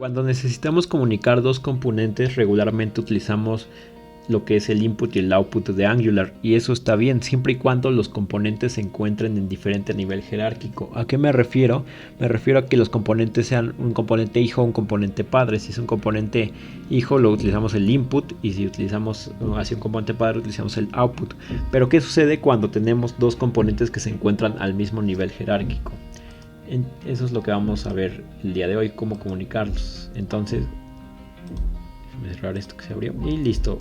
Cuando necesitamos comunicar dos componentes, regularmente utilizamos lo que es el input y el output de Angular, y eso está bien siempre y cuando los componentes se encuentren en diferente nivel jerárquico. ¿A qué me refiero? Me refiero a que los componentes sean un componente hijo o un componente padre. Si es un componente hijo, lo utilizamos el input, y si utilizamos así un componente padre, utilizamos el output. Pero ¿qué sucede cuando tenemos dos componentes que se encuentran al mismo nivel jerárquico? Eso es lo que vamos a ver el día de hoy, cómo comunicarlos. Entonces, déjame cerrar esto que se abrió y listo.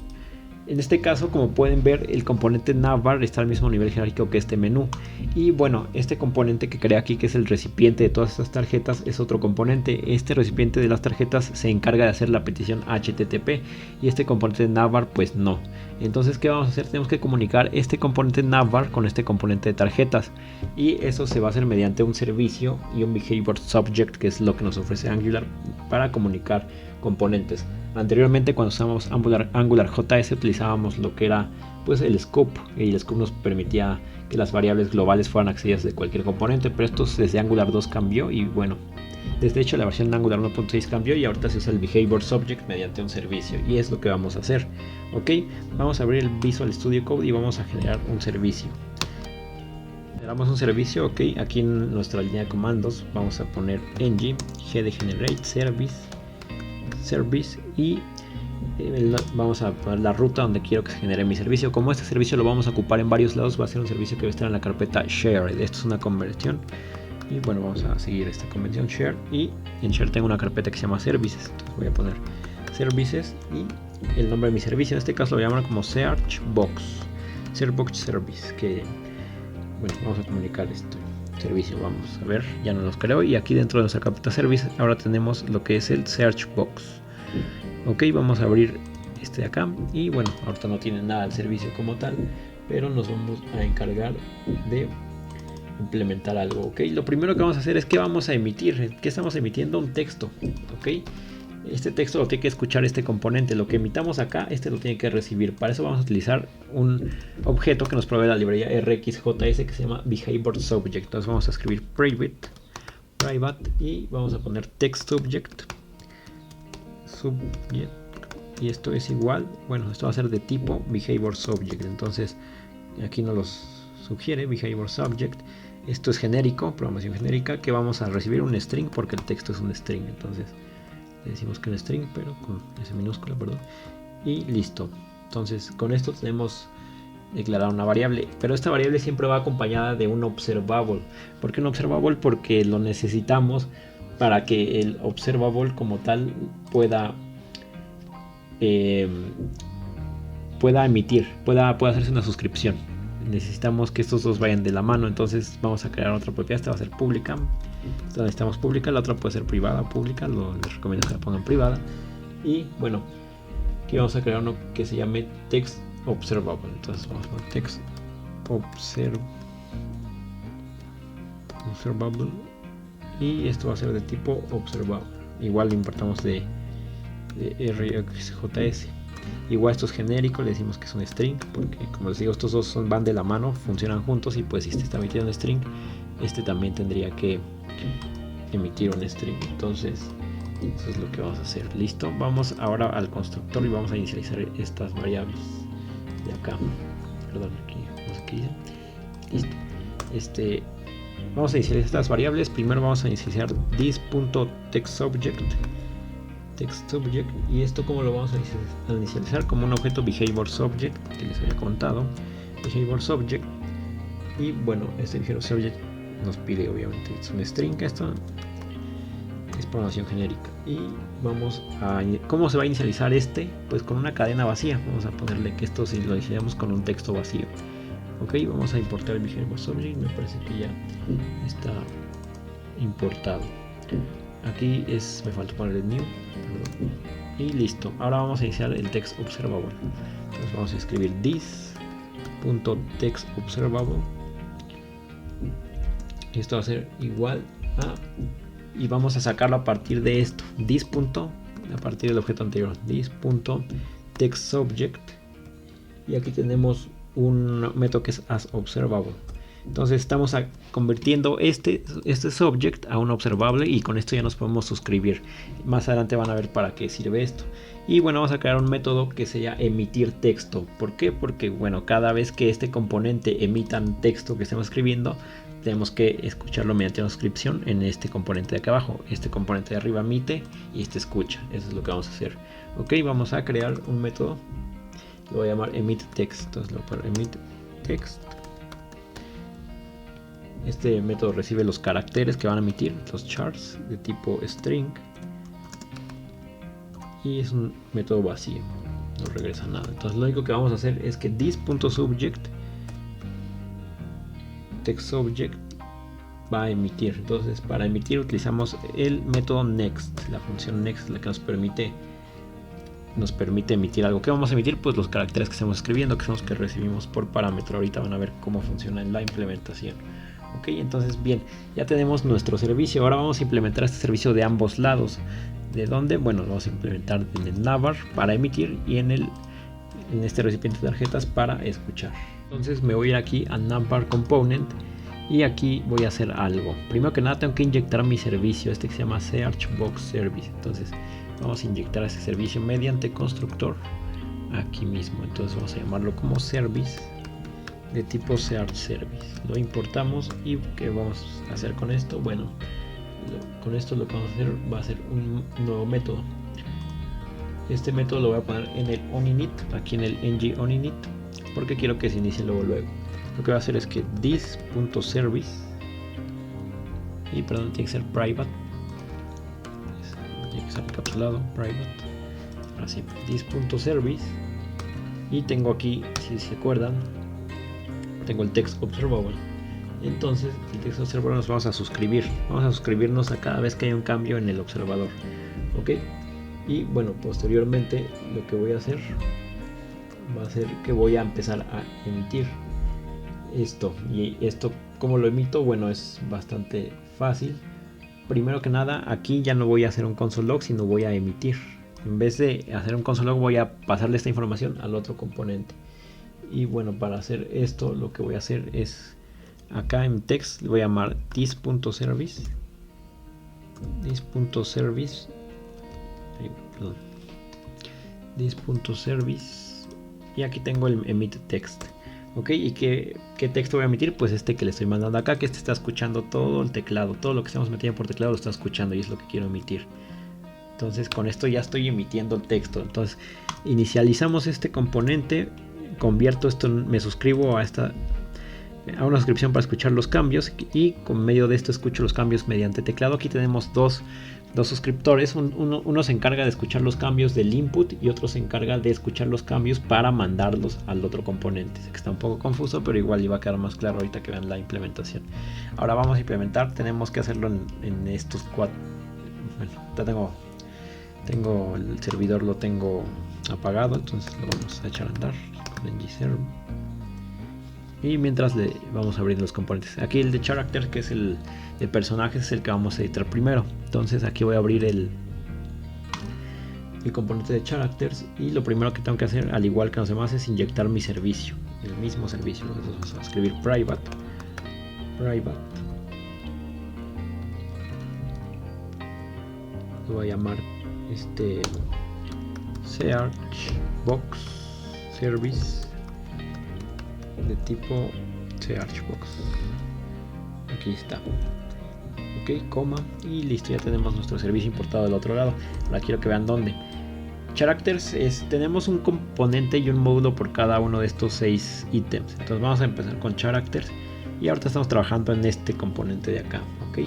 En este caso, como pueden ver, el componente navbar está al mismo nivel jerárquico que este menú. Y bueno, este componente que crea aquí, que es el recipiente de todas estas tarjetas, es otro componente. Este recipiente de las tarjetas se encarga de hacer la petición HTTP, y este componente navbar pues no. Entonces, ¿qué vamos a hacer? Tenemos que comunicar este componente navbar con este componente de tarjetas, y eso se va a hacer mediante un servicio y un behavior subject, que es lo que nos ofrece Angular para comunicar componentes. Anteriormente, cuando usábamos AngularJS, utilizábamos lo que era pues el scope, y el scope nos permitía que las variables globales fueran accedidas de cualquier componente, pero esto desde Angular 2 cambió, y bueno, desde hecho la versión de Angular 1.6 cambió, y ahorita se usa el behavior subject mediante un servicio, y es lo que vamos a hacer. Ok, vamos a abrir el Visual Studio Code y vamos a generar un servicio. Generamos un servicio. Ok, aquí en nuestra línea de comandos vamos a poner ng g de generate service y vamos a poner la ruta donde quiero que se genere mi servicio. Como este servicio lo vamos a ocupar en varios lados, va a ser un servicio que va a estar en la carpeta share. Esto es una conversión, y bueno, vamos a seguir esta convención share, y en share tengo una carpeta que se llama services. Entonces voy a poner services y el nombre de mi servicio, en este caso lo voy a llamar como searchbox service, que bueno, vamos a comunicar esto servicio. Vamos a ver, ya no los creo, y aquí dentro de nuestra carpeta service ahora tenemos lo que es el searchbox. Ok, vamos a abrir este de acá, y bueno, ahorita no tiene nada el servicio como tal, pero nos vamos a encargar de implementar algo. Ok, lo primero que vamos a hacer es que vamos a emitir. ¿Qué estamos emitiendo? Un texto. Ok, este texto lo tiene que escuchar este componente. Lo que emitamos acá, este lo tiene que recibir. Para eso vamos a utilizar un objeto que nos provee la librería RxJS, que se llama behavior subject. Entonces vamos a escribir private y vamos a poner text subject, y esto es igual, bueno, esto va a ser de tipo behavior subject. Entonces aquí nos los sugiere behavior subject. Esto es genérico, programación genérica, que vamos a recibir un string porque el texto es un string. Entonces le decimos que un string, pero con S minúscula, perdón, y listo. Entonces con esto tenemos declarar una variable, pero esta variable siempre va acompañada de un observable. ¿Por qué un observable? Porque lo necesitamos para que el observable como tal pueda emitir, pueda hacerse una suscripción. Necesitamos que estos dos vayan de la mano. Entonces vamos a crear otra propiedad. Esta va a ser pública. Esta necesitamos pública, la otra puede ser privada o pública. Les recomiendo que la pongan privada. Y bueno, aquí vamos a crear uno que se llame text observable. Entonces vamos a poner text observable, y esto va a ser de tipo observable. Igual lo importamos de RxJS. Igual esto es genérico, le decimos que es un string, porque como les digo, estos dos van de la mano, funcionan juntos, y pues si este está emitiendo un string, este también tendría que emitir un string. Entonces eso es lo que vamos a hacer. Listo, vamos ahora al constructor y vamos a inicializar estas variables de acá. Perdón, aquí no sé qué hice. Listo. Vamos a inicializar estas variables. Primero vamos a inicializar this.textSubject, y esto como lo vamos a inicializar como un objeto behavior subject que les había contado, behavior subject. Y bueno, este behavior subject nos pide obviamente es un string. Esto es programación genérica, y vamos a ¿cómo se va a inicializar este? Pues con una cadena vacía. Vamos a ponerle que esto si lo iniciamos con un texto vacío. Ok, vamos a importar el behavior subject. Me parece que ya está importado. Aquí me faltó poner el new, perdón. Y listo. Ahora vamos a iniciar el text observable. Entonces vamos a escribir this.textObservable. Esto va a ser igual a, y vamos a sacarlo a partir de esto, this. A partir del objeto anterior, this.textSubject, y aquí tenemos un método que es asObservable. Entonces estamos convirtiendo este subject a un observable y con esto ya nos podemos suscribir. Más adelante van a ver para qué sirve esto. Y bueno, vamos a crear un método que sea emitir texto. ¿Por qué? Porque bueno, cada vez que este componente emita un texto que estemos escribiendo, tenemos que escucharlo mediante una suscripción en este componente de acá abajo. Este componente de arriba emite y este escucha. Eso es lo que vamos a hacer. Ok, vamos a crear un método. Lo voy a llamar emit text. Entonces lo voy a emit text. Este método recibe los caracteres que van a emitir, los chars de tipo string. Y es un método vacío, no regresa nada. Entonces lo único que vamos a hacer es que this.subject textSubject va a emitir. Entonces para emitir utilizamos el método next, la función next, la que nos permite emitir algo. ¿Qué vamos a emitir? Pues los caracteres que estamos escribiendo, que son los que recibimos por parámetro. Ahorita van a ver cómo funciona en la implementación. Ok, entonces bien, ya tenemos nuestro servicio. Ahora vamos a implementar este servicio de ambos lados. ¿De dónde? Bueno, lo vamos a implementar en el Navbar para emitir y en este recipiente de tarjetas para escuchar. Entonces me voy a ir aquí a Navbar Component y aquí voy a hacer algo. Primero que nada tengo que inyectar mi servicio, este que se llama Searchbox Service. Entonces vamos a inyectar ese servicio mediante constructor aquí mismo. Entonces vamos a llamarlo como service de tipo Search Service. Lo importamos y ¿qué vamos a hacer con esto? Bueno, con esto lo que vamos a hacer va a ser un nuevo método. Este método lo voy a poner en el onInit, aquí en el ng onInit, porque quiero que se inicie luego. Lo que voy a hacer es que this.service, y perdón, tiene que ser private, tiene que ser encapsulado, private, así, this.service, y tengo aquí, si se acuerdan, tengo el text observable. Entonces el text observable nos vamos a suscribir, vamos a suscribirnos a cada vez que haya un cambio en el observador. Ok, y bueno, posteriormente lo que voy a hacer va a ser que voy a empezar a emitir esto. Y esto, ¿cómo lo emito? Bueno, es bastante fácil. Primero que nada, aquí ya no voy a hacer un console log, sino voy a emitir. En vez de hacer un console log, voy a pasarle esta información al otro componente. Y bueno, para hacer esto, lo que voy a hacer es acá en text le voy a llamar this.service y aquí tengo el emit text. Ok, ¿y qué texto voy a emitir? Pues este que le estoy mandando acá, que este está escuchando todo el teclado, todo lo que estamos metiendo por teclado lo está escuchando y es lo que quiero emitir. Entonces con esto ya estoy emitiendo el texto. Entonces inicializamos este componente, convierto esto, me suscribo a una suscripción para escuchar los cambios y con medio de esto escucho los cambios mediante teclado. Aquí tenemos dos suscriptores, uno se encarga de escuchar los cambios del input y otro se encarga de escuchar los cambios para mandarlos al otro componente. Sé que está un poco confuso, pero igual iba a quedar más claro ahorita que vean la implementación. Ahora vamos a implementar, tenemos que hacerlo en estos cuatro. Bueno, ya tengo el servidor, lo tengo apagado, entonces lo vamos a echar a andar con ngserv. Y mientras le vamos a abrir los componentes. Aquí el de character, que es el de personajes, es el que vamos a editar primero. Entonces aquí voy a abrir el componente de characters. Y lo primero que tengo que hacer, al igual que los demás, es inyectar mi servicio. El mismo servicio. Entonces vamos a escribir private. Lo voy a llamar Searchbox Service de tipo Searchbox. Aquí está. Ok, coma y listo, ya tenemos nuestro servicio importado del otro lado. Ahora quiero que vean dónde. Characters tenemos un componente y un módulo por cada uno de estos 6 ítems. Entonces vamos a empezar con characters y ahorita estamos trabajando en este componente de acá. Ok,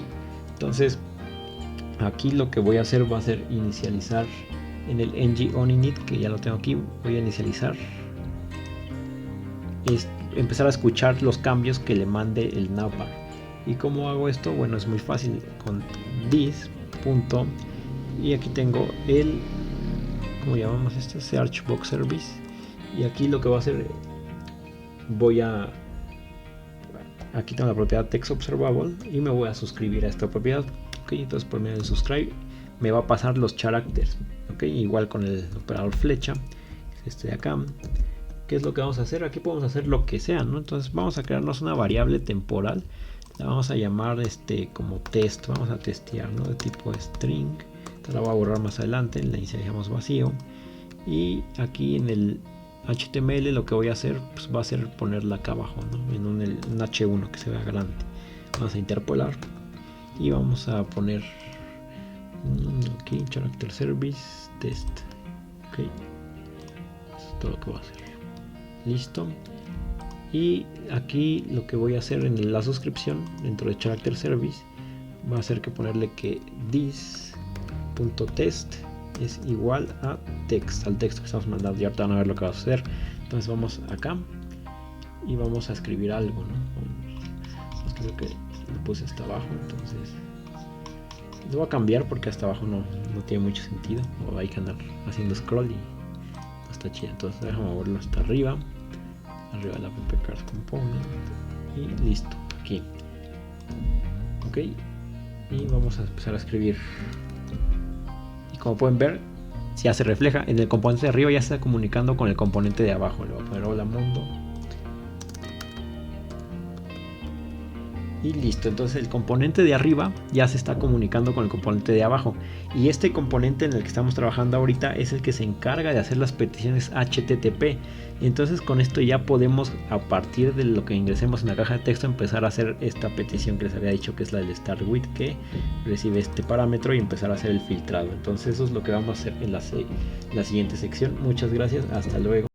entonces aquí lo que voy a hacer va a ser inicializar en el ng onInit, que ya lo tengo aquí. Voy a inicializar, empezar a escuchar los cambios que le mande el Navbar. ¿Y cómo hago esto? Bueno, es muy fácil, con this punto, y aquí tengo el, ¿cómo llamamos esto? Searchbox Service. Y aquí lo que voy a hacer, aquí tengo la propiedad text observable y me voy a suscribir a esta propiedad. Ok, entonces por medio de subscribe me va a pasar los characters. Ok, igual con el operador flecha, este de acá. ¿qué es lo que vamos a hacer? Aquí podemos hacer lo que sea, ¿no? Entonces vamos a crearnos una variable temporal, la vamos a llamar como test, vamos a testear, ¿no? De tipo string. Esta la voy a borrar más adelante, la inicializamos vacío. Y aquí en el HTML lo que voy a hacer pues, va a ser ponerla acá abajo, ¿no? En un H1 que se vea grande. Vamos a interpolar y vamos a poner aquí character service test. Ok, eso es todo lo que voy a hacer. Listo. Y aquí lo que voy a hacer en la suscripción dentro de character service va a ser que ponerle que this.test es igual a text, al texto que estamos mandando. Y ahorita van a ver lo que va a suceder. Entonces vamos acá y vamos a escribir algo, ¿no? Creo que lo puse hasta abajo, entonces lo voy a cambiar porque hasta abajo no tiene mucho sentido, o hay que andar haciendo scroll y no está chido. Entonces déjame moverlo hasta arriba de la ppcars component y listo, aquí. Ok, y vamos a empezar a escribir. Y como pueden ver, ya se refleja en el componente de arriba, ya se está comunicando con el componente de abajo. Le voy a poner hola mundo. Y listo, entonces el componente de arriba ya se está comunicando con el componente de abajo. Y este componente en el que estamos trabajando ahorita es el que se encarga de hacer las peticiones HTTP. Entonces con esto ya podemos, a partir de lo que ingresemos en la caja de texto, empezar a hacer esta petición que les había dicho, que es la del start with, que recibe este parámetro, y empezar a hacer el filtrado. Entonces eso es lo que vamos a hacer en la siguiente sección. Muchas gracias, hasta luego.